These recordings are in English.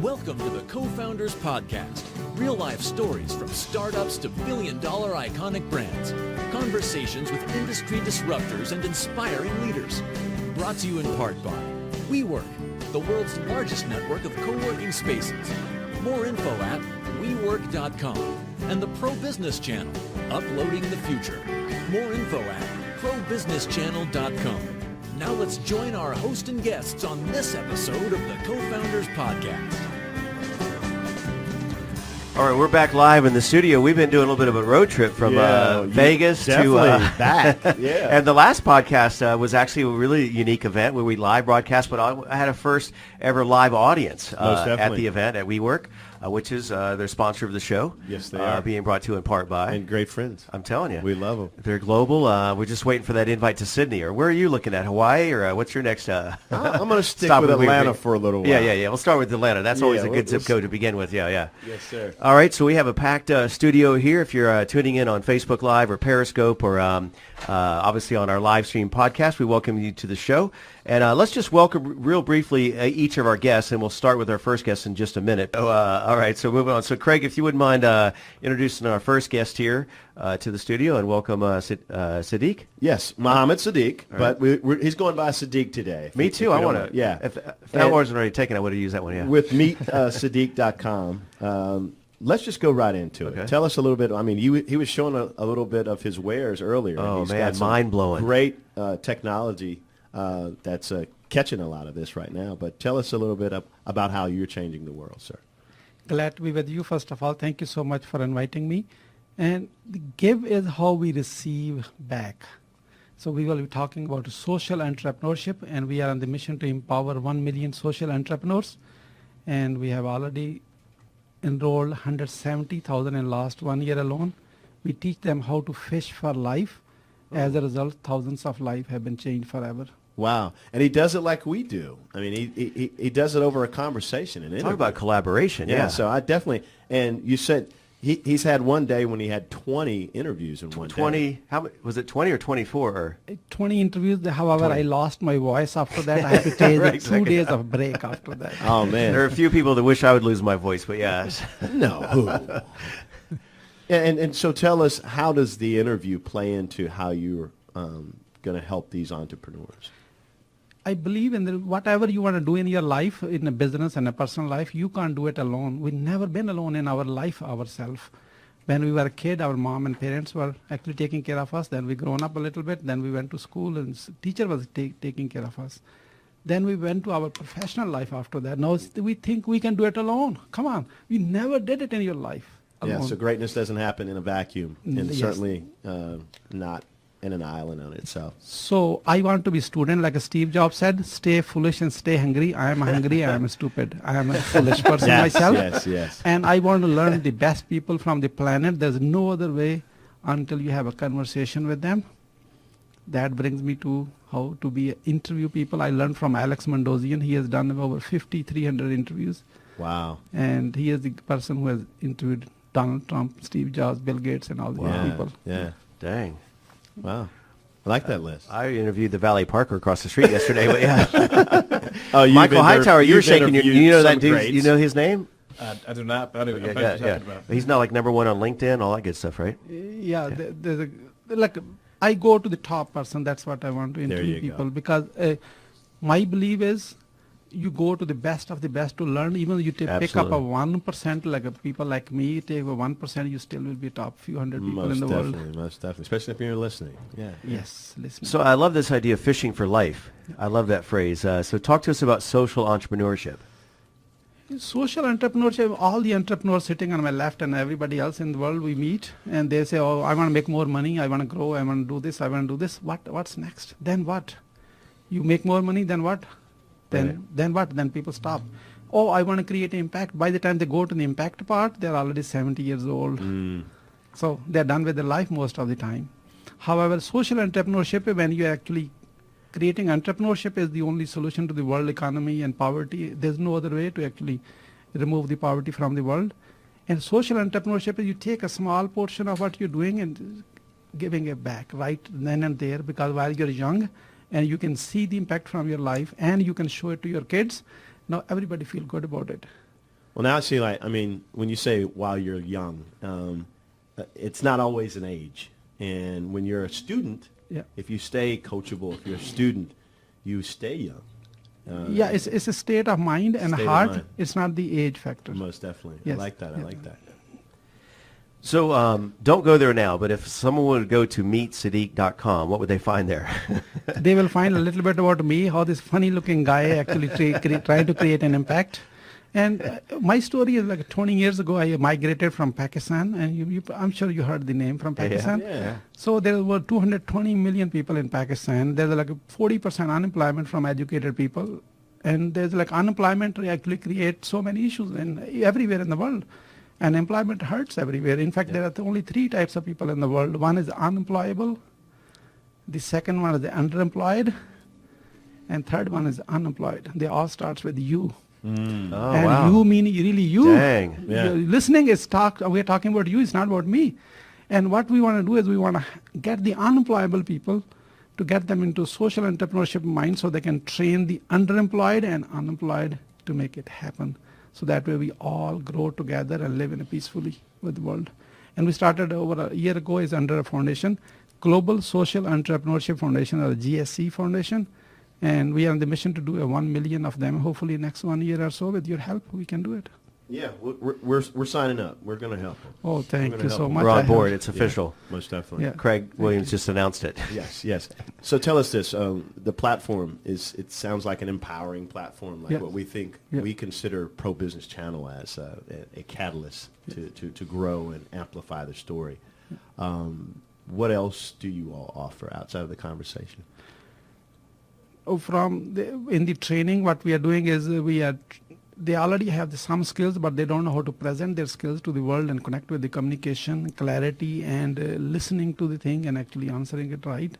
Welcome to the Co-Founders Podcast. Real-life stories from startups to billion-dollar iconic brands. Conversations with industry disruptors and inspiring leaders. Brought to you in part by WeWork, the world's largest network of co-working spaces. More info at WeWork.com. And the Pro Business Channel, uploading the future. More info at ProBusinessChannel.com. Now let's join our host and guests on this episode of the Co-Founders Podcast. All right, we're back live in the studio. We've been doing a little bit of a road trip from Vegas to back. Yeah. And the last podcast was actually a really unique event where we live broadcast, but I had a first ever live audience at the event at WeWork, which is their sponsor of the show. Yes, they are. Being brought to you in part by. And great friends. I'm telling you. We love them. They're global. We're just waiting for that invite to Sydney. Or where are you looking at? Hawaii? Or what's your next I'm going to stick stop with with Atlanta for a little while. Yeah. We'll start with Atlanta. That's always a good zip code to begin with. Yeah. Yes, sir. All right, so we have a packed studio here. If you're tuning in on Facebook Live or Periscope or obviously on our live stream podcast, we welcome you to the show. And let's just welcome real briefly each of our guests, and we'll start with our first guest in just a minute. All right, so moving on. So Craig, if you wouldn't mind introducing our first guest here to the studio, and welcome Siddique. Yes, Mohammed Siddique, but he's going by Siddique today. Me too. I want to. Yeah. If that wasn't already taken, I would have used that one, yeah. With meetsiddique.com. Let's just go right into it. Tell us a little bit. I mean, he was showing a little bit of his wares earlier. Oh, he's man, got some mind-blowing. Great technology that's catching a lot of this right now. But tell us a little bit about how you're changing the world, sir. Glad to be with you, first of all. Thank you so much for inviting me. And the give is how we receive back. So we will be talking about social entrepreneurship, and we are on the mission to empower 1 million social entrepreneurs. And we have already enrolled 170,000 in last 1 year alone. We teach them how to fish for life. As a result, thousands of lives have been changed forever. Wow. And he does it like we do. I mean, he does it over a conversation. Talk about collaboration, yeah. So I definitely, and you said he's had one day when he had 20 interviews in one day. 20, how was it 20 or 24? Or? 20 interviews, however, 20. I lost my voice after that. I had to take 2 days of break after that. Oh, man. There are a few people that wish I would lose my voice, but yeah. No. And so tell us, how does the interview play into how you're going to help these entrepreneurs? I believe in whatever you want to do in your life, in a business and a personal life, you can't do it alone. We've never been alone in our life ourselves. When we were a kid, our mom and parents were actually taking care of us. Then we grown up a little bit. Then we went to school and teacher was taking care of us. Then we went to our professional life after that. Now we think we can do it alone. Come on. You never did it in your life alone. Yeah, so greatness doesn't happen in a vacuum, and yes. certainly not in an island on itself. So I want to be student, like Steve Jobs said, stay foolish and stay hungry. I am hungry, I am stupid. I am a foolish person myself. Yes. And I want to learn the best people from the planet. There's no other way until you have a conversation with them. That brings me to how to interview people. I learned from Alex Mondosian. He has done over 5,300 interviews. Wow. And he is the person who has interviewed Donald Trump, Steve Jobs, Bill Gates, and all these people. Yeah. Dang. Wow. I like that list. I interviewed the Valet Parker across the street yesterday. But yeah. Michael Hightower, you were shaking your, you know that dude, greats. you know his name? I do not, but I know what you're talking about. He's not like number one on LinkedIn, all that good stuff, right? Yeah. I go to the top person. That's what I want to interview people. Because my belief is you go to the best of the best to learn. Even if you pick up a 1%, like people like me, take a 1%, you still will be top few hundred people in the world. Most definitely, especially if you're listening. Yeah. Yes, listening. So I love this idea of fishing for life. I love that phrase. So talk to us about social entrepreneurship. Social entrepreneurship, all the entrepreneurs sitting on my left and everybody else in the world we meet, and they say, oh, I want to make more money, I want to grow, I want to do this, I want to do this. What's next? Then what? You make more money, then what? Then what? Then people stop. Oh, I want to create impact. By the time they go to the impact part, they're already 70 years old. So they're done with their life most of the time. However, social entrepreneurship, when you're actually creating entrepreneurship, is the only solution to the world economy and poverty. There's no other way to actually remove the poverty from the world. And social entrepreneurship is you take a small portion of what you're doing and giving it back right then and there, because while you're young, and you can see the impact from your life, and you can show it to your kids. Now everybody feel good about it. Well, now I see, like, I mean, when you say while you're young, it's not always an age. And when you're a student, Yeah. if you stay coachable, if you're a student, you stay young. Yeah, it's a state of mind and State of heart. mind. It's not the age factor. Most definitely. Yes. I like that. I Yeah. like that. So don't go there now, but if someone would go to meetsiddique.com, what would they find there? They will find a little bit about me, how this funny-looking guy actually trying to create an impact. And my story is like 20 years ago, I migrated from Pakistan, and I'm sure you heard the name from Pakistan. Yeah. So there were 220 million people in Pakistan. There's like 40% unemployment from educated people. And there's like unemployment actually creates so many issues everywhere in the world. And employment hurts everywhere. In fact, there are only 3 types of people in the world. One is unemployable. The second one is the underemployed. And third one is unemployed. They all starts with you. Oh, And wow. you mean really you. Dang. Yeah. Listening is we're talking about you, it's not about me. And what we want to do is we want to get the unemployable people to get them into social entrepreneurship mind so they can train the underemployed and unemployed to make it happen. So that way we all grow together and live in a peacefully with the world. And we started over a year ago is under a foundation, Global Social Entrepreneurship Foundation, or GSC Foundation. And we are on the mission to do 1 million of them. Hopefully next 1 year or so, with your help, we can do it. Yeah, we're signing up. We're going to help them. Oh, thank gonna you help so them. much. We're I on board. have- It's official. Most definitely. Yeah. Craig Williams just announced it. Yes, yes. So tell us this. The platform it sounds like an empowering platform, like Yeah. what we think Yeah. we consider Pro Business Channel as a catalyst to grow and amplify the story. What else do you all offer outside of the conversation? In the training, what we are doing is they already have some skills, but they don't know how to present their skills to the world and connect with the communication, clarity, and listening to the thing and actually answering it right.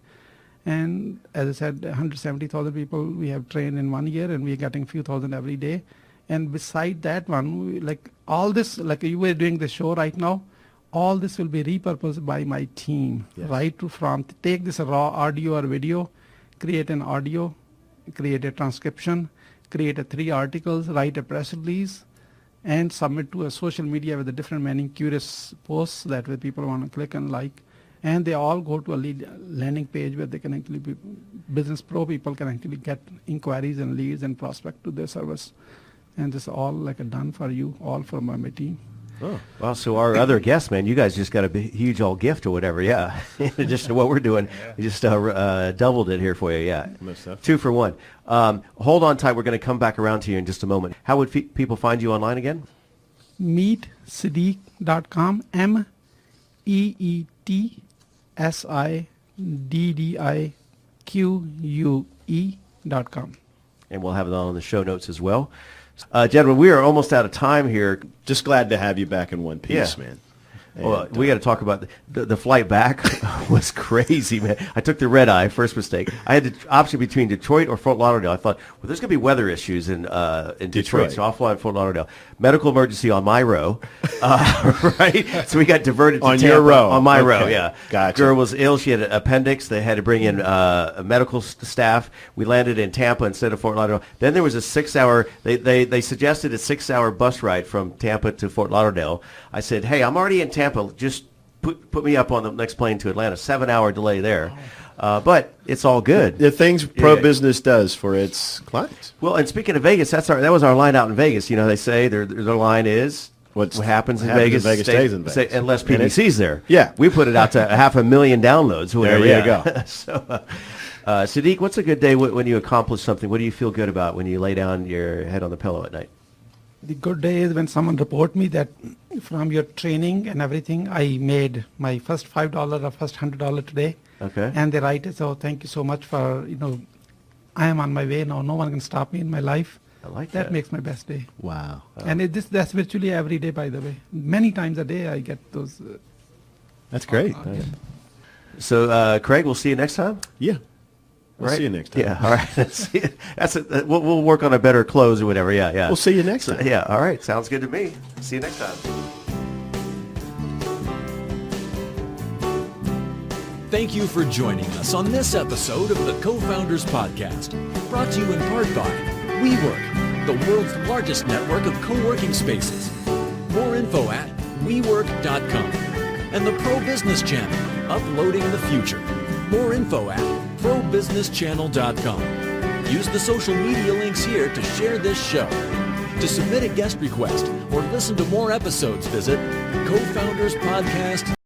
And as I said, 170,000 people we have trained in 1 year, and we are getting a few thousand every day. And beside that one, like all this, like you were doing the show right now, all this will be repurposed by my team, Yes. right? From take this raw audio or video, create an audio, create a transcription, create 3 articles, write a press release, and submit to a social media with a different many curious posts that way people want to click and like. And they all go to a landing page where they can actually business pro people can actually get inquiries and leads and prospect to their service. And this all like done for you, all from my team. Oh, well, so our other guests, man, you guys just got a huge old gift or whatever, yeah. In addition to what we're doing, we just doubled it here for you, yeah. Most definitely. 2 for 1. Hold on tight. We're going to come back around to you in just a moment. How would people find you online again? meetsiddique.com, meetsiddique.com. And we'll have it on the show notes as well. Gentlemen, we are almost out of time here. Just glad to have you back in one piece, Yeah. man. Well, And, we got to talk about the flight back was crazy, man. I took the red eye, first mistake. I had the option between Detroit or Fort Lauderdale. I thought, well, there's going to be weather issues in Detroit, so I'll fly in Fort Lauderdale. Medical emergency on my row, right? So we got diverted to On Tampa, your row. on my Okay. row, yeah. Gotcha. Girl was ill. She had an appendix. They had to bring in a medical staff. We landed in Tampa instead of Fort Lauderdale. Then there was a 6-hour, they suggested a 6-hour bus ride from Tampa to Fort Lauderdale. I said, hey, I'm already in Tampa. Just put me up on the next plane to Atlanta. 7-hour delay there. But it's all good. The things Pro Yeah. Business does for its clients. Well, and speaking of Vegas, that was our line out in Vegas. You know, they say their line is what happens in Vegas stays in Vegas. unless And it's- PBC's there. Yeah. We put it out to 500,000 downloads. Whatever. There you yeah. go. So, Siddique, what's a good day when you accomplish something? What do you feel good about when you lay down your head on the pillow at night? The good day is when someone report me that from your training and everything, I made my first $5 or first $100 today. Okay. And they write it, so thank you so much for, I am on my way now. No one can stop me in my life. I like That that. makes my best day. Wow. And that's virtually every day, by the way. Many times a day I get those. That's great. So, Craig, we'll see you next time. Yeah. We'll Right? see you next time. Yeah. All right. See, we'll work on a better close or whatever. Yeah. Yeah. We'll see you next time. Yeah. All right. Sounds good to me. See you next time. Thank you for joining us on this episode of the Co-Founders Podcast, brought to you in part by WeWork, the world's largest network of co-working spaces. More info at WeWork.com. And the Pro Business Channel, uploading the future. More info at ProBusinessChannel.com. Use the social media links here to share this show. To submit a guest request or listen to more episodes, visit cofounderspodcast.com.